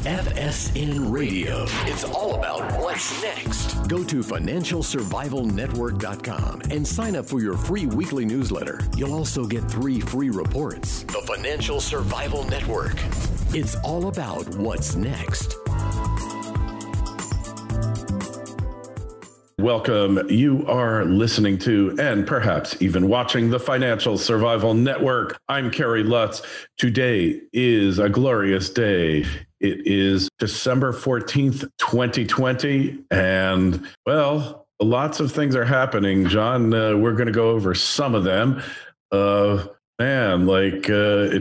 FSN Radio. It's all about what's next. Go to financialsurvivalnetwork.com and sign up for your free weekly newsletter. You'll also get 3 free reports. The Financial Survival Network. It's all about what's next. Welcome. You are listening to and perhaps even watching the Financial Survival Network. I'm Kerry Lutz. Today is a glorious day. It is December 14th, 2020. And, well, lots of things are happening, John. We're going to go over some of them. It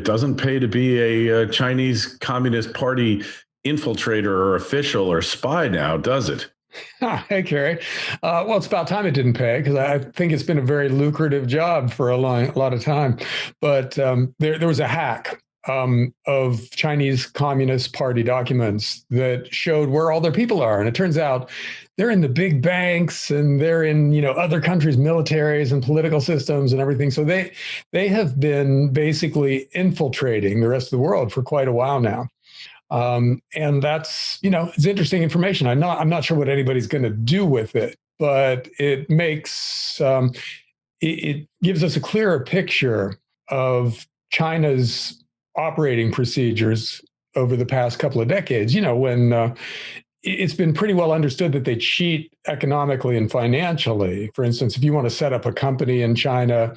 doesn't pay to be a Chinese Communist Party infiltrator or official or spy now, does it? Hey, Kerry. Well, it's about time it didn't pay, because I think it's been a very lucrative job for a lot of time. But there was a hack of Chinese Communist Party documents that showed where all their people are. And it turns out they're in the big banks and they're in, other countries' militaries and political systems and everything. So they have been basically infiltrating the rest of the world for quite a while now. And that's, it's interesting information. I'm not sure what anybody's going to do with it, but it makes, it gives us a clearer picture of China's operating procedures over the past couple of decades, when it's been pretty well understood that they cheat economically and financially. For instance, if you want to set up a company in China,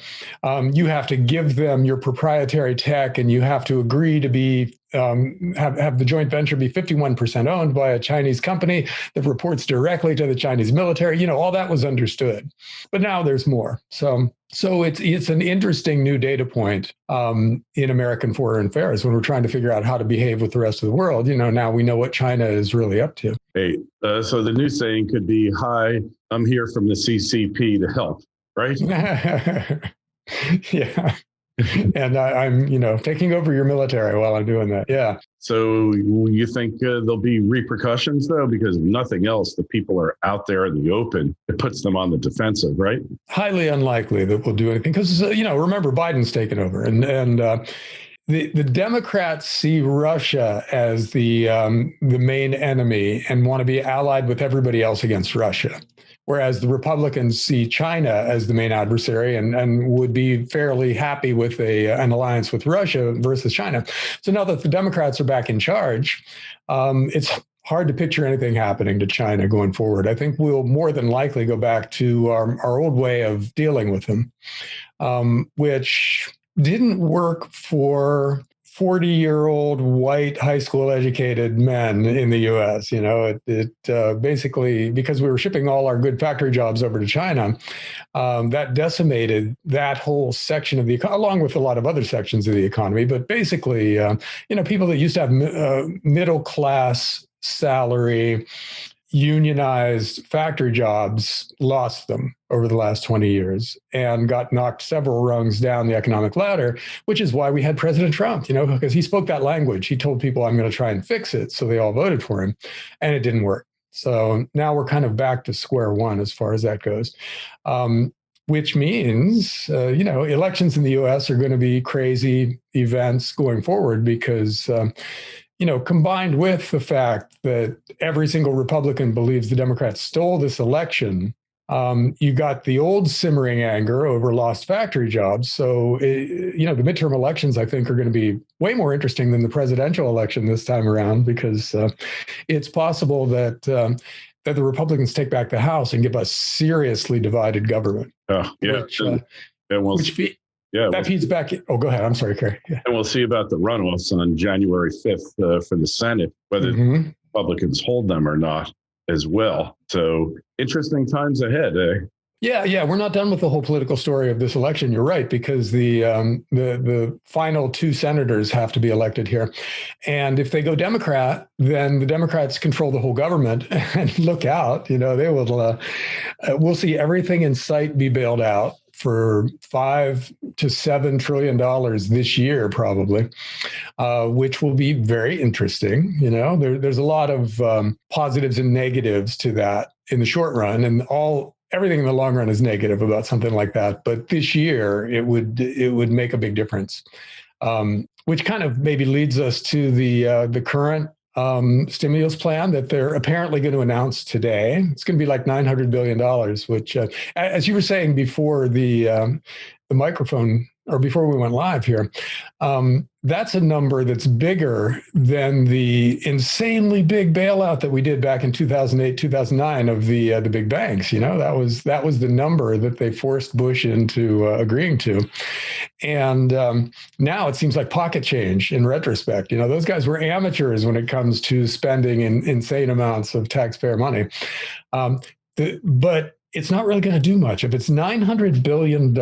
you have to give them your proprietary tech, and you have to agree to be have the joint venture be 51% owned by a Chinese company that reports directly to the Chinese military. All that was understood, but now there's more. So it's an interesting new data point in American foreign affairs when we're trying to figure out how to behave with the rest of the world. Now we know what China is really up to. Hey, so the new saying could be, "Hi, I'm here from the CCP to help," right? Yeah. And I'm, taking over your military while I'm doing that. Yeah. So you think there'll be repercussions, though? Because if nothing else, the people are out there in the open. It puts them on the defensive, right? Highly unlikely that we'll do anything because, remember, Biden's taken over. And the Democrats see Russia as the main enemy and want to be allied with everybody else against Russia. Whereas the Republicans see China as the main adversary and would be fairly happy with an alliance with Russia versus China. So now that the Democrats are back in charge, it's hard to picture anything happening to China going forward. I think we'll more than likely go back to our old way of dealing with them, which didn't work for 40-year-old white high school educated men in the U.S. It basically, because we were shipping all our good factory jobs over to China, that decimated that whole section of the economy, along with a lot of other sections of the economy. But basically, people that used to have middle class salary, unionized factory jobs lost them over the last 20 years and got knocked several rungs down the economic ladder, which is why we had President Trump, because he spoke that language. He told people, I'm going to try and fix it. So they all voted for him, and it didn't work. So now we're kind of back to square one as far as that goes, which means, elections in the U.S. are going to be crazy events going forward because combined with the fact that every single Republican believes the Democrats stole this election, you got the old simmering anger over lost factory jobs. So, the midterm elections, I think, are going to be way more interesting than the presidential election this time around, because it's possible that the Republicans take back the House and give us seriously divided government. That feeds back. Oh, go ahead. I'm sorry, Kerry. Yeah. And we'll see about the runoffs on January 5th for the Senate, whether Republicans hold them or not as well. So interesting times ahead. Yeah. We're not done with the whole political story of this election. You're right, because the final 2 senators have to be elected here. And if they go Democrat, then the Democrats control the whole government. And look out, they will. We'll see everything in sight be bailed out for $5 to $7 trillion this year, probably, which will be very interesting. There's a lot of positives and negatives to that in the short run, and everything in the long run is negative about something like that. But this year, it would make a big difference, which kind of maybe leads us to the current stimulus plan that they're apparently going to announce today. It's going to be like $900 billion, which, as you were saying before the microphone, or before we went live here, that's a number that's bigger than the insanely big bailout that we did back in 2008, 2009 of the big banks. That was the number that they forced Bush into agreeing to. And now it seems like pocket change in retrospect. Those guys were amateurs when it comes to spending insane amounts of taxpayer money. But it's not really going to do much. If it's $900 billion,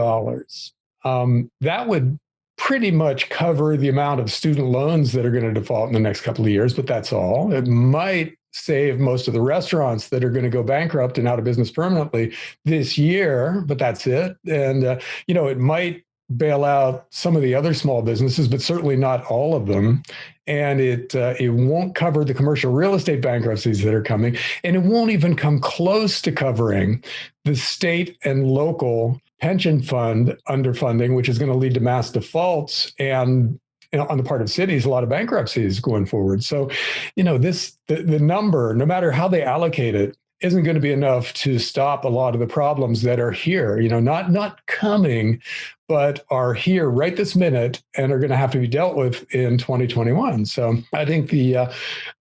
that would pretty much cover the amount of student loans that are going to default in the next couple of years, but that's all. It might save most of the restaurants that are going to go bankrupt and out of business permanently this year, but that's it. And, it might bail out some of the other small businesses, but certainly not all of them. And it won't cover the commercial real estate bankruptcies that are coming. And it won't even come close to covering the state and local pension fund underfunding, which is going to lead to mass defaults and on the part of cities, a lot of bankruptcies going forward. So, the number, no matter how they allocate it, isn't going to be enough to stop a lot of the problems that are here, not coming, but are here right this minute and are going to have to be dealt with in 2021. So I think the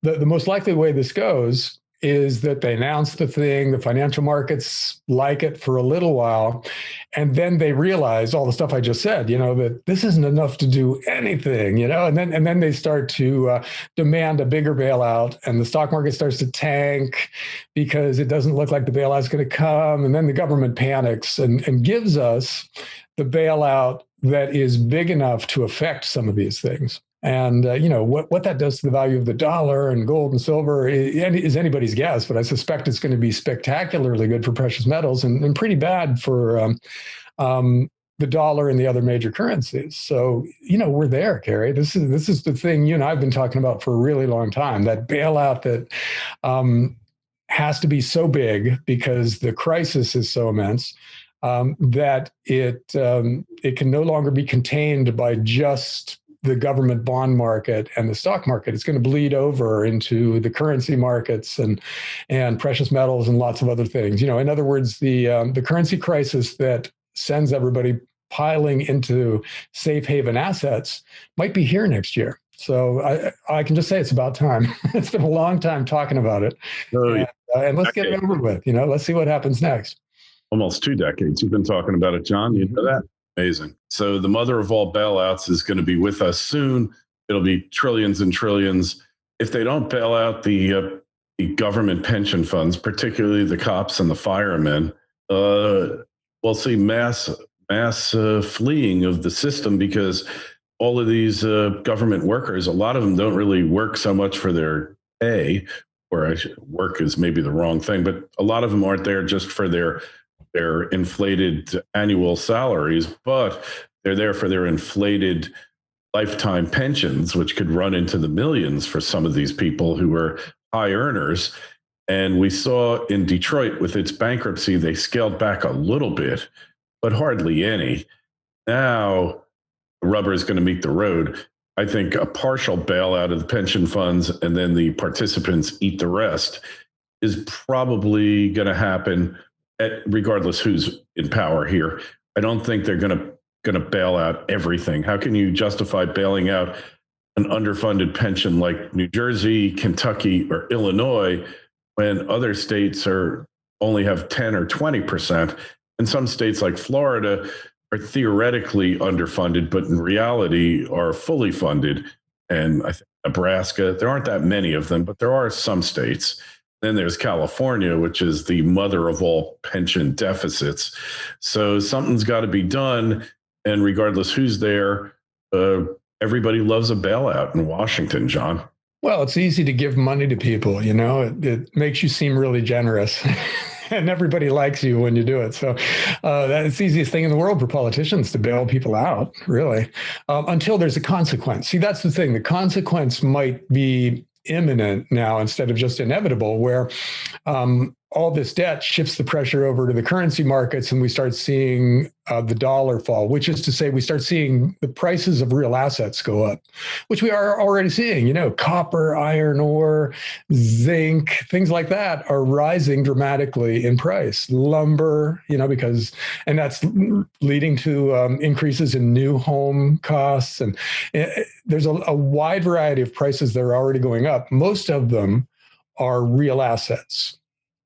most likely way this goes is that they announce the thing, the financial markets like it for a little while, and then they realize all the stuff I just said, that this isn't enough to do anything, and then they start to demand a bigger bailout, and the stock market starts to tank because it doesn't look like the bailout's going to come, and then the government panics and gives us the bailout that is big enough to affect some of these things. And, what that does to the value of the dollar and gold and silver is anybody's guess, but I suspect it's going to be spectacularly good for precious metals and pretty bad for the dollar and the other major currencies. So, we're there, Kerry. This is the thing you and I have been talking about for a really long time, that bailout that has to be so big because the crisis is so immense that it can no longer be contained by just the government bond market and the stock market. It's going to bleed over into the currency markets and precious metals and lots of other things. In other words, the currency crisis that sends everybody piling into safe haven assets might be here next year. So I can just say it's about time. It's been a long time talking about it. And let's get it over with. Let's see what happens next. Almost 2 decades you've been talking about it, John. You know that? Amazing. So the mother of all bailouts is going to be with us soon. It'll be trillions and trillions. If they don't bail out the government pension funds, particularly the cops and the firemen, we'll see mass fleeing of the system, because all of these government workers, a lot of them don't really work so much for their pay, or work is maybe the wrong thing, but a lot of them aren't there just for their inflated annual salaries, but they're there for their inflated lifetime pensions, which could run into the millions for some of these people who are high earners. And we saw in Detroit with its bankruptcy, they scaled back a little bit, but hardly any. Now the rubber is going to meet the road. I think a partial bailout of the pension funds and then the participants eat the rest is probably going to happen regardless who's in power here. I don't think they're going to bail out everything. How can you justify bailing out an underfunded pension like New Jersey, Kentucky, or Illinois when other states only have 10 or 20%? And some states like Florida are theoretically underfunded, but in reality are fully funded. And I think Nebraska, there aren't that many of them, but there are some states. Then there's California, which is the mother of all pension deficits. So something's got to be done. And regardless who's there, everybody loves a bailout in Washington, John. Well, it's easy to give money to people, it makes you seem really generous. And everybody likes you when you do it. So that's the easiest thing in the world for politicians, to bail people out, really, until there's a consequence. See, that's the thing. The consequence might be imminent now instead of just inevitable, where all this debt shifts the pressure over to the currency markets, and we start seeing the dollar fall, which is to say we start seeing the prices of real assets go up, which we are already seeing. Copper, iron ore, zinc, things like that are rising dramatically in price. Lumber, and that's leading to increases in new home costs. And there's a wide variety of prices that are already going up. Most of them are real assets.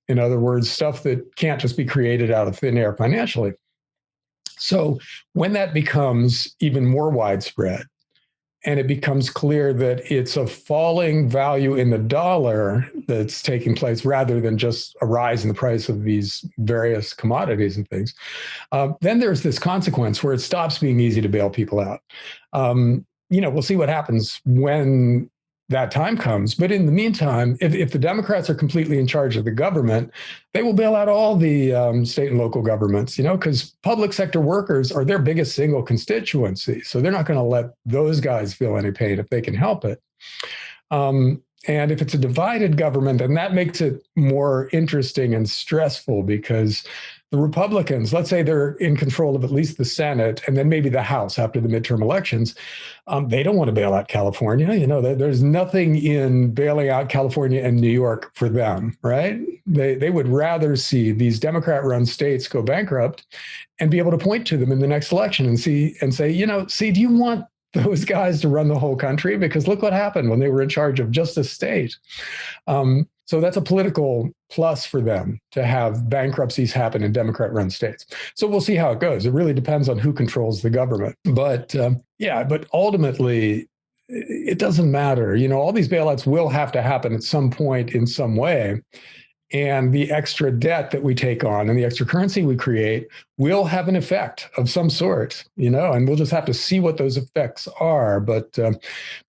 In other words, stuff that can't just be created out of thin air financially. So when that becomes even more widespread, and it becomes clear that it's a falling value in the dollar that's taking place rather than just a rise in the price of these various commodities and things, then there's this consequence where it stops being easy to bail people out. We'll see what happens when that time comes. But in the meantime, if the Democrats are completely in charge of the government, they will bail out all the state and local governments, because public sector workers are their biggest single constituency. So they're not going to let those guys feel any pain if they can help it. And if it's a divided government, then that makes it more interesting and stressful, because the Republicans, let's say they're in control of at least the Senate and then maybe the House after the midterm elections, they don't want to bail out California. There's nothing in bailing out California and New York for them, right? They would rather see these Democrat-run states go bankrupt and be able to point to them in the next election and say, do you want those guys to run the whole country? Because look what happened when they were in charge of just a state. So that's a political plus for them to have bankruptcies happen in Democrat-run states. So we'll see how it goes. It really depends on who controls the government. But but ultimately, it doesn't matter. All these bailouts will have to happen at some point in some way. And the extra debt that we take on and the extra currency we create will have an effect of some sort, and we'll just have to see what those effects are. But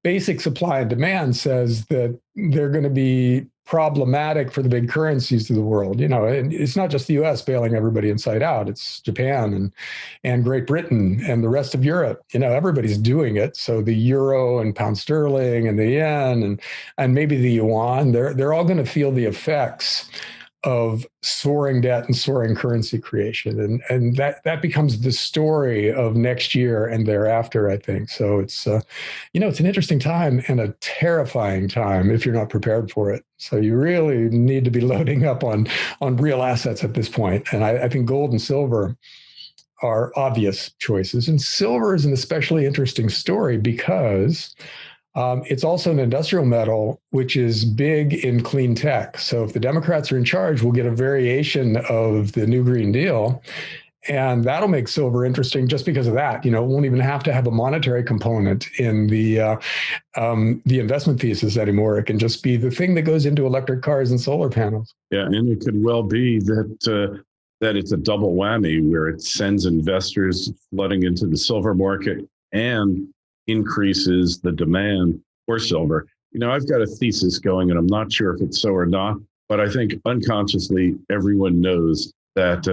basic supply and demand says that they're going to be problematic for the big currencies of the world. And it's not just the US bailing everybody inside out. It's Japan and Great Britain and the rest of Europe. Everybody's doing it. So the euro and pound sterling and the yen and maybe the yuan, they're all going to feel the effects of soaring debt and soaring currency creation. And that becomes the story of next year and thereafter, I think. So it's, it's an interesting time and a terrifying time if you're not prepared for it. So you really need to be loading up on real assets at this point. And I think gold and silver are obvious choices. And silver is an especially interesting story because it's also an industrial metal, which is big in clean tech. So if the Democrats are in charge, we'll get a variation of the new Green Deal. And that'll make silver interesting just because of that. It won't even have to have a monetary component in the investment thesis anymore. It can just be the thing that goes into electric cars and solar panels. Yeah, and it could well be that it's a double whammy where it sends investors flooding into the silver market and increases the demand for silver. I've got a thesis going, and I'm not sure if it's so or not, but I think unconsciously everyone knows that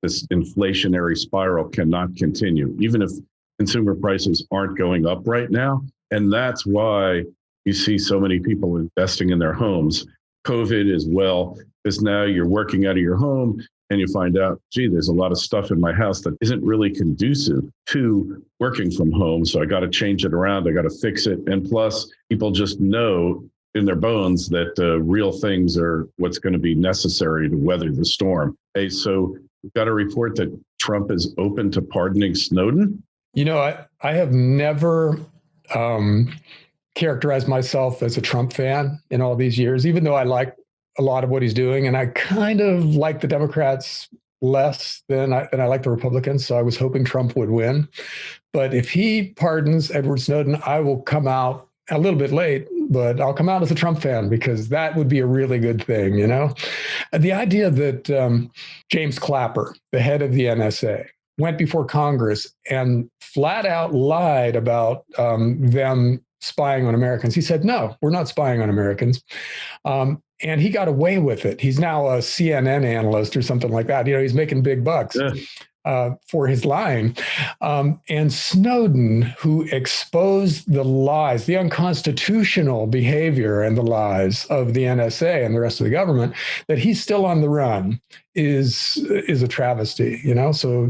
this inflationary spiral cannot continue, even if consumer prices aren't going up right now. And that's why you see so many people investing in their homes. COVID as well, because now you're working out of your home and you find out, gee, there's a lot of stuff in my house that isn't really conducive to working from home. So I got to change it around. I got to fix it. And plus, people just know in their bones that real things are what's going to be necessary to weather the storm. Hey, so we've got a report that Trump is open to pardoning Snowden. I have never characterized myself as a Trump fan in all these years, even though I like a lot of what he's doing. And I kind of like the Democrats less than I like the Republicans. So I was hoping Trump would win. But if he pardons Edward Snowden, I will come out a little bit late, but I'll come out as a Trump fan because that would be a really good thing, And the idea that James Clapper, the head of the NSA, went before Congress and flat out lied about them spying on Americans. He said, no, we're not spying on Americans. And he got away with it. He's now a CNN analyst or something like that. He's making big bucks. Yeah. for his lying. And Snowden, who exposed the lies, the unconstitutional behavior and the lies of the NSA and the rest of the government, that he's still on the run is a travesty, So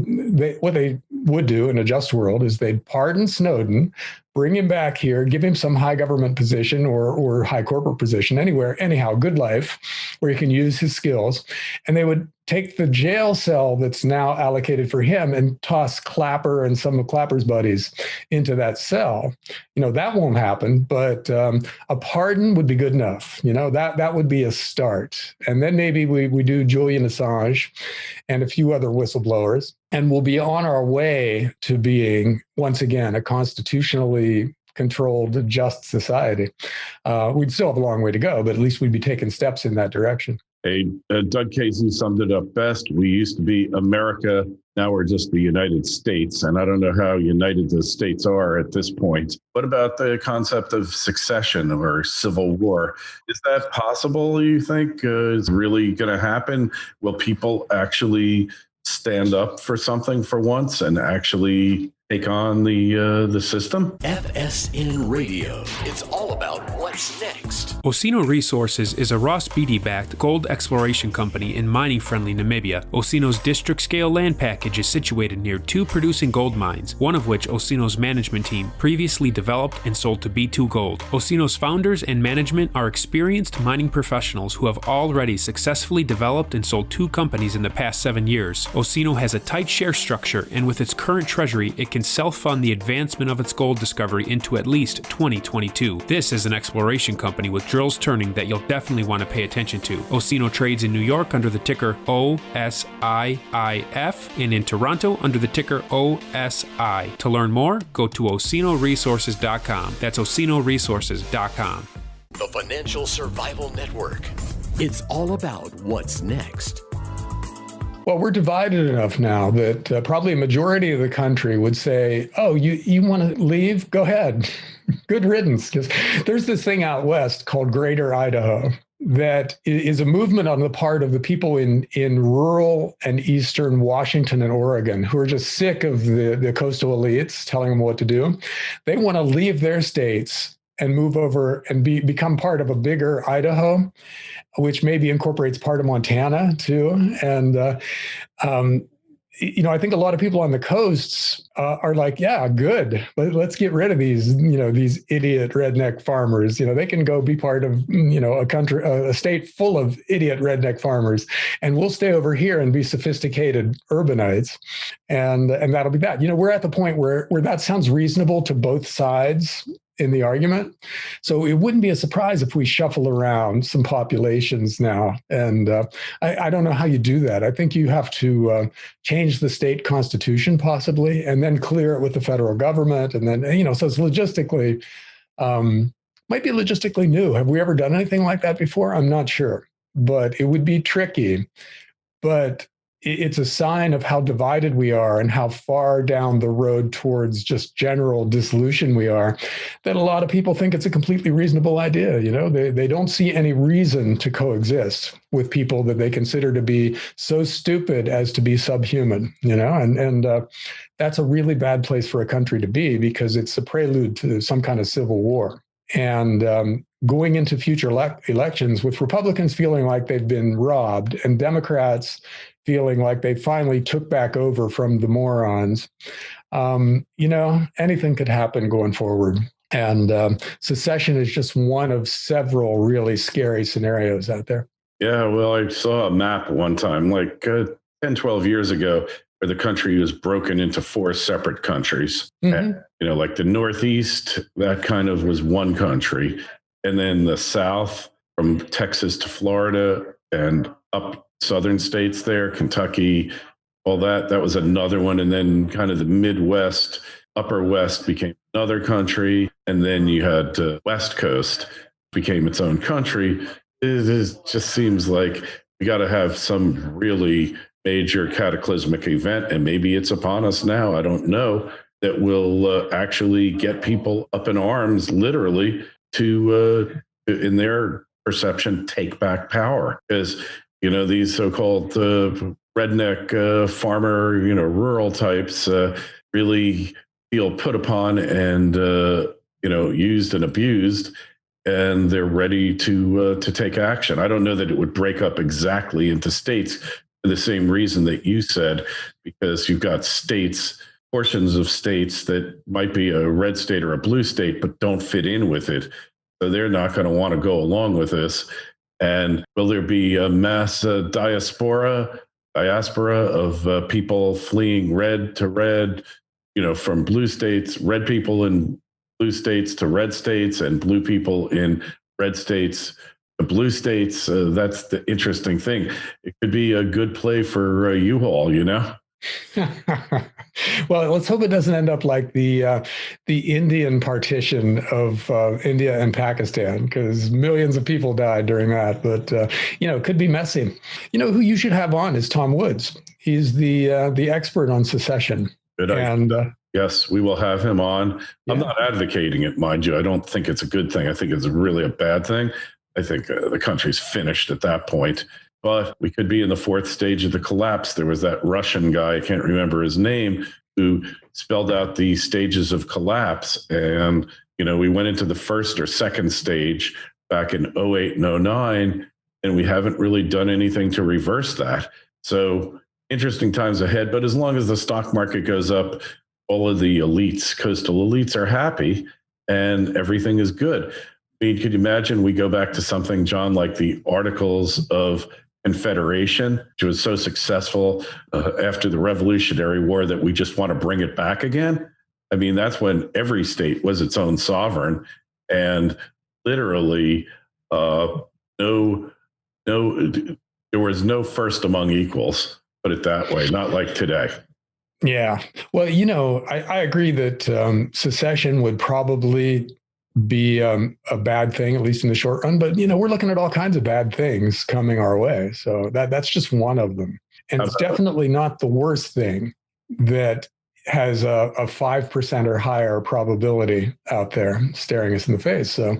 what they would do in a just world is they'd pardon Snowden, bring him back here, give him some high government position or high corporate position anywhere, anyhow, good life, where he can use his skills. And they would take the jail cell that's now allocated for him and toss Clapper and some of Clapper's buddies into that cell. That won't happen, but a pardon would be good enough. That would be a start. And then maybe we do Julian Assange and a few other whistleblowers, and we'll be on our way to being, once again, a constitutionally controlled, just society. We'd still have a long way to go, but at least we'd be taking steps in that direction. Hey, Doug Casey summed it up best. We used to be America. Now we're just the United States. And I don't know how united the states are at this point. What about the concept of succession or civil war? Is that possible, you think? Is really going to happen? Will people actually stand up for something for once and actually take on the system? FSN Radio. It's all about what's next. Osino Resources is a Ross Beatty-backed gold exploration company in mining-friendly Namibia. Osino's district-scale land package is situated near 2 producing gold mines, one of which Osino's management team previously developed and sold to B2 Gold. Osino's founders and management are experienced mining professionals who have already successfully developed and sold 2 companies in the past 7 years. Osino has a tight share structure, and with its current treasury, it can self-fund the advancement of its gold discovery into at least 2022. This is an exploration company with drills turning that you'll definitely want to pay attention to. Osino trades in New York under the ticker OSIIF and in Toronto under the ticker OSI. To learn more, go to osinoresources.com. That's osinoresources.com. The Financial Survival Network. It's all about what's next. Well, we're divided enough now that probably a majority of the country would say, oh, you want to leave? Go ahead. Good riddance. Because there's this thing out west called Greater Idaho that is a movement on the part of the people in rural and eastern Washington and Oregon who are just sick of the coastal elites telling them what to do. They want to leave their states and move over and become part of a bigger Idaho, which maybe incorporates part of Montana too. And, I think a lot of people on the coasts are like, yeah, good. Let's get rid of these, these idiot redneck farmers. They can go be part of, a state full of idiot redneck farmers, and we'll stay over here and be sophisticated urbanites. And that'll be that. We're at the point where that sounds reasonable to both sides in the argument. So it wouldn't be a surprise if we shuffle around some populations now. And I don't know how you do that. I think you have to change the state constitution possibly, and then clear it with the federal government. And then, so it's logistically, might be logistically new. Have we ever done anything like that before? I'm not sure, but it would be tricky. But it's a sign of how divided we are and how far down the road towards just general dissolution we are, that a lot of people think it's a completely reasonable idea. They don't see any reason to coexist with people that they consider to be so stupid as to be subhuman, and that's a really bad place for a country to be, because it's a prelude to some kind of civil war. And going into future elections with Republicans feeling like they've been robbed and Democrats feeling like they finally took back over from the morons, anything could happen going forward. And secession is just one of several really scary scenarios out there. Yeah, well, I saw a map one time, like 10, 12 years ago, where the country was broken into 4 separate countries. Mm-hmm. And, like the Northeast, that kind of was one country. And then the South, from Texas to Florida and up southern states there, Kentucky, all that was another one. And then kind of the Midwest, Upper West became another country. And then you had West Coast became its own country. It just seems like we got to have some really major cataclysmic event, and maybe it's upon us now, I don't know, that will actually get people up in arms, literally, to, in their perception, take back power. Because, these so-called redneck farmer, rural types really feel put upon and used and abused, and they're ready to take action. I don't know that it would break up exactly into states for the same reason that you said, because you've got states, portions of states that might be a red state or a blue state, but don't fit in with it. So they're not going to want to go along with this. And will there be a mass diaspora of people fleeing red to red, from blue states, red people in blue states to red states, and blue people in red states to blue states? That's the interesting thing. It could be a good play for U-Haul, Well, let's hope it doesn't end up like the Indian partition of India and Pakistan, because millions of people died during that. But it could be messy. Who you should have on is Tom Woods. He's the expert on secession. Good idea. Yes, we will have him on. Yeah. I'm not advocating it, mind you. I don't think it's a good thing. I think it's really a bad thing. I think the country's finished at that point. But we could be in the fourth stage of the collapse. There was that Russian guy, I can't remember his name, who spelled out the stages of collapse. And, we went into the first or second stage back in 2008 and 2009, and we haven't really done anything to reverse that. So interesting times ahead. But as long as the stock market goes up, all of the elites, coastal elites, are happy and everything is good. I mean, could you imagine we go back to something, John, like the Articles of Confederation, which was so successful after the Revolutionary War that we just want to bring it back again? I mean, that's when every state was its own sovereign, and literally there was no first among equals, put it that way, not like today. Yeah. Well, I agree that secession would probably be a bad thing, at least in the short run. But, we're looking at all kinds of bad things coming our way. So that's just one of them. And it's definitely not the worst thing that has a 5% or higher probability out there staring us in the face. So,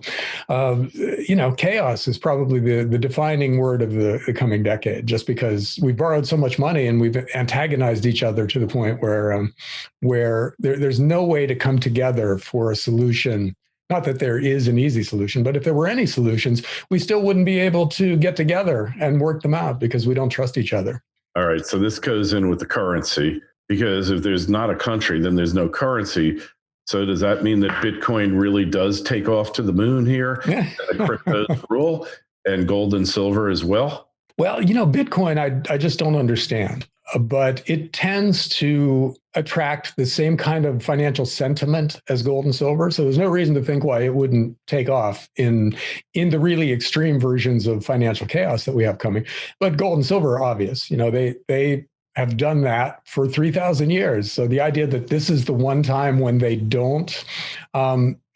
chaos is probably the defining word of the coming decade, just because we borrowed so much money and we've antagonized each other to the point where there's no way to come together for a solution. Not that there is an easy solution, but if there were any solutions, we still wouldn't be able to get together and work them out because we don't trust each other. All right. So this goes in with the currency, because if there's not a country, then there's no currency. So does that mean that Bitcoin really does take off to the moon here? Yeah. And the cryptos rule, and gold and silver as well? Well, Bitcoin, I just don't understand. But it tends to attract the same kind of financial sentiment as gold and silver. So there's no reason to think why it wouldn't take off in the really extreme versions of financial chaos that we have coming. But gold and silver are obvious. They have done that for 3,000 years. So the idea that this is the one time when they don't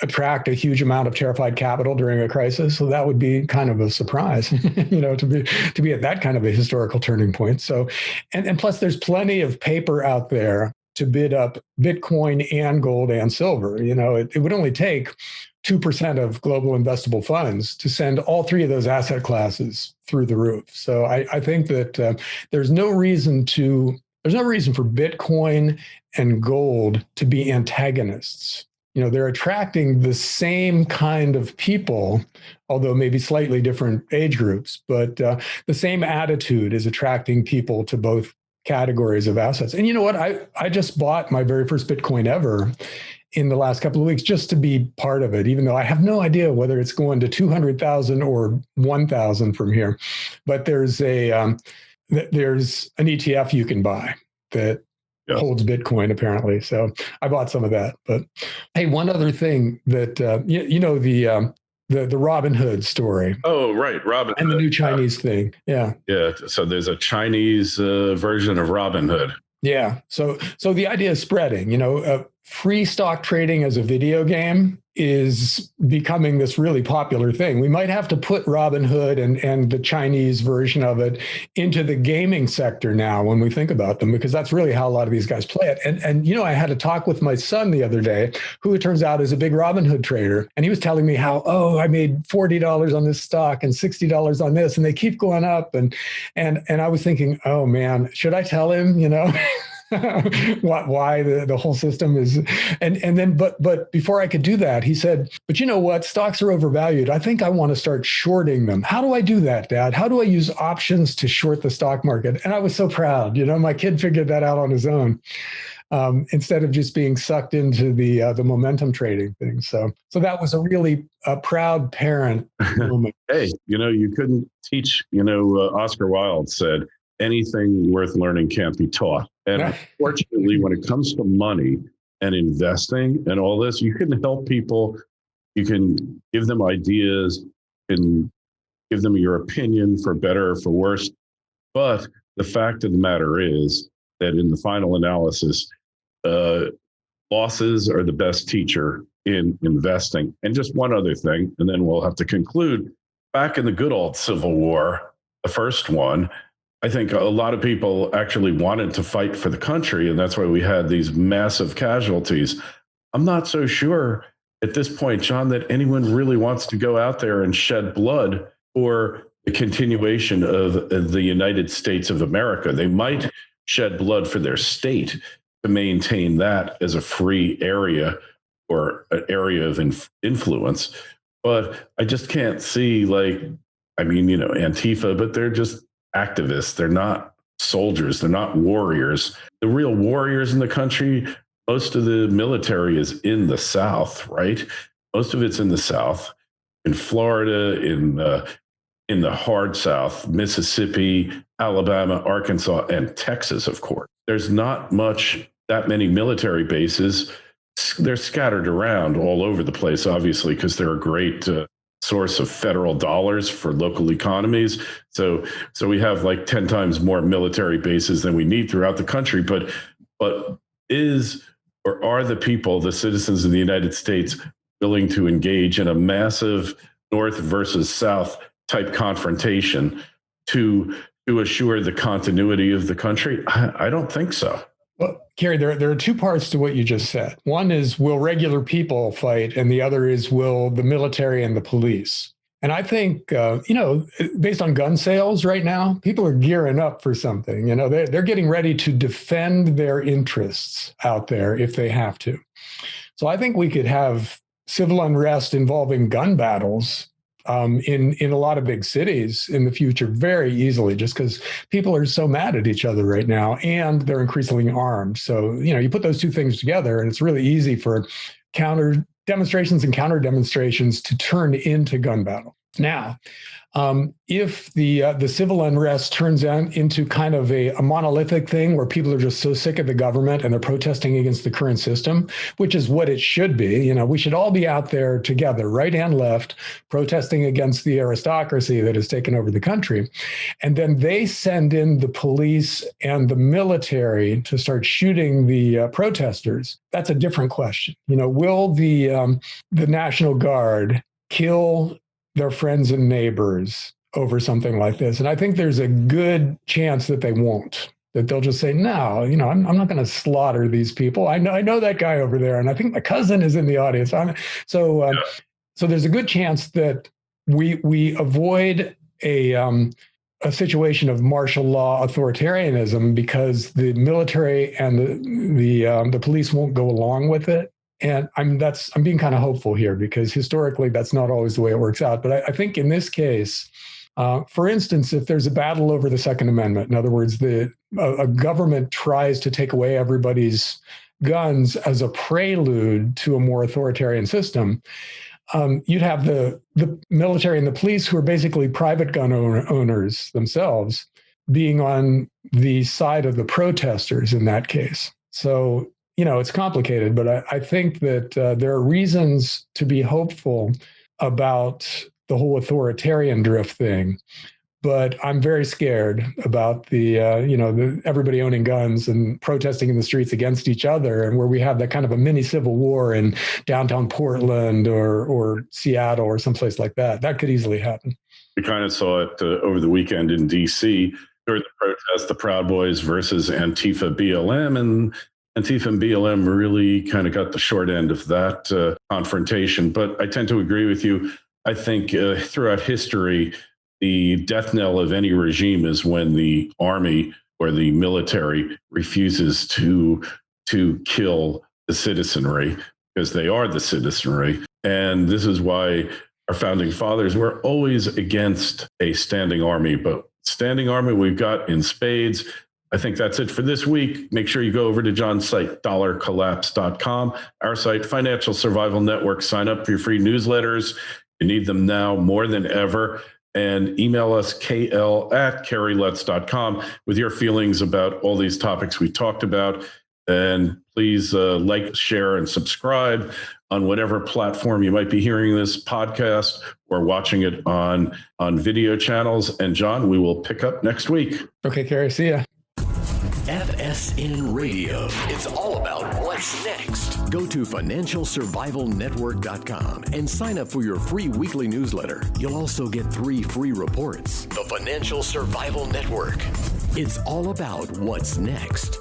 attract a huge amount of terrified capital during a crisis, so that would be kind of a surprise, to be at that kind of a historical turning point. So, and plus, there's plenty of paper out there to bid up Bitcoin and gold and silver. It would only take 2% of global investable funds to send all three of those asset classes through the roof. So I think that there's no reason for Bitcoin and gold to be antagonists. They're attracting the same kind of people, although maybe slightly different age groups, but the same attitude is attracting people to both categories of assets. And you know what? I just bought my very first Bitcoin ever in the last couple of weeks just to be part of it, even though I have no idea whether it's going to 200,000 or 1,000 from here. But there's an ETF you can buy that holds Bitcoin, apparently. So I bought some of that. But hey, one other thing that, the Robin Hood story. Oh, right. Robin and Hood. The new Chinese thing. Yeah. Yeah. So there's a Chinese version of Robin Hood. Yeah. So the idea is spreading. free stock trading as a video game is becoming this really popular thing. We might have to put Robinhood and the Chinese version of it into the gaming sector now when we think about them, because that's really how a lot of these guys play it. And you know, I had a talk with my son the other day, who it turns out is a big Robinhood trader. And he was telling me how, I made $40 on this stock and $60 on this, and they keep going up. And I was thinking, oh man, should I tell him, you know? why the whole system is, and then but before I could do that, he said, but you know what, stocks are overvalued. I think I want to start shorting them. How do I do that, Dad? How do I use options to short the stock market? And I was so proud, you know, my kid figured that out on his own, instead of just being sucked into the momentum trading thing. So that was a really proud parent moment. Hey, you know, you couldn't teach, you know, Oscar Wilde said, anything worth learning can't be taught. And fortunately, when it comes to money and investing and all this, you can help people. You can give them ideas and give them your opinion for better or for worse. But the fact of the matter is that in the final analysis, losses are the best teacher in investing. And just one other thing, and then we'll have to conclude. Back in the good old Civil War, the first one, I think a lot of people actually wanted to fight for the country, and that's why we had these massive casualties. I'm not so sure at this point, John, that anyone really wants to go out there and shed blood for the continuation of the United States of America. They might shed blood for their state to maintain that as a free area or an area of influence. But I just can't see, Antifa, but they're just activists. They're not soldiers. They're not warriors. The real warriors in the country, most of the military is in the South, right? Most of it's in the South, in Florida, in the hard South, Mississippi, Alabama, Arkansas, and Texas, of course. There's not that many military bases. They're scattered around all over the place, obviously, because they're a great source of federal dollars for local economies. So we have like 10 times more military bases than we need throughout the country. But are the people, the citizens of the United States, willing to engage in a massive North versus South type confrontation to assure the continuity of the country? I don't think so. Well, Kerry, there are two parts to what you just said. One is, will regular people fight? And the other is, will the military and the police? And I think, based on gun sales right now, people are gearing up for something. You know, they're getting ready to defend their interests out there if they have to. So I think we could have civil unrest involving gun battles in a lot of big cities in the future very easily, just because people are so mad at each other right now and they're increasingly armed. So, you know, you put those two things together and it's really easy for counter demonstrations and counter demonstrations to turn into gun battle. Now, if the civil unrest turns out into kind of a monolithic thing where people are just so sick of the government and they're protesting against the current system, which is what it should be, you know, we should all be out there together, right and left, protesting against the aristocracy that has taken over the country. And then they send in the police and the military to start shooting the protesters. That's a different question. You know, will the National Guard kill their friends and neighbors over something like this? And I think there's a good chance that they won't, that they'll just say, no, you know, I'm not going to slaughter these people. I know that guy over there. And I think my cousin is in the audience. So there's a good chance that we avoid a situation of martial law authoritarianism because the military and the police won't go along with it. And I'm being kind of hopeful here because historically that's not always the way it works out. But I think in this case, for instance, if there's a battle over the Second Amendment, in other words, a government tries to take away everybody's guns as a prelude to a more authoritarian system, you'd have the military and the police, who are basically private gun owners themselves, being on the side of the protesters in that case. So, you know, it's complicated, but I think that there are reasons to be hopeful about the whole authoritarian drift thing. But I'm very scared about the everybody owning guns and protesting in the streets against each other, and where we have that kind of a mini civil war in downtown Portland or Seattle or someplace like that. That could easily happen. We kind of saw it over the weekend in D.C. during the protest, the Proud Boys versus Antifa BLM, and Antifa and BLM really kind of got the short end of that confrontation. But I tend to agree with you. I think throughout history, the death knell of any regime is when the army or the military refuses to kill the citizenry, because they are the citizenry. And this is why our founding fathers were always against a standing army, but standing army we've got in spades. I think that's it for this week. Make sure you go over to John's site, dollarcollapse.com, our site, Financial Survival Network. Sign up for your free newsletters. You need them now more than ever. And email us, kl@kerrylutz.com, with your feelings about all these topics we talked about. And please like, share, and subscribe on whatever platform you might be hearing this podcast or watching it on video channels. And John, we will pick up next week. Okay, Kerry, see ya. FSN Radio. It's all about what's next. Go to financialsurvivalnetwork.com and sign up for your free weekly newsletter. You'll also get 3 free reports. The Financial Survival Network. It's all about what's next.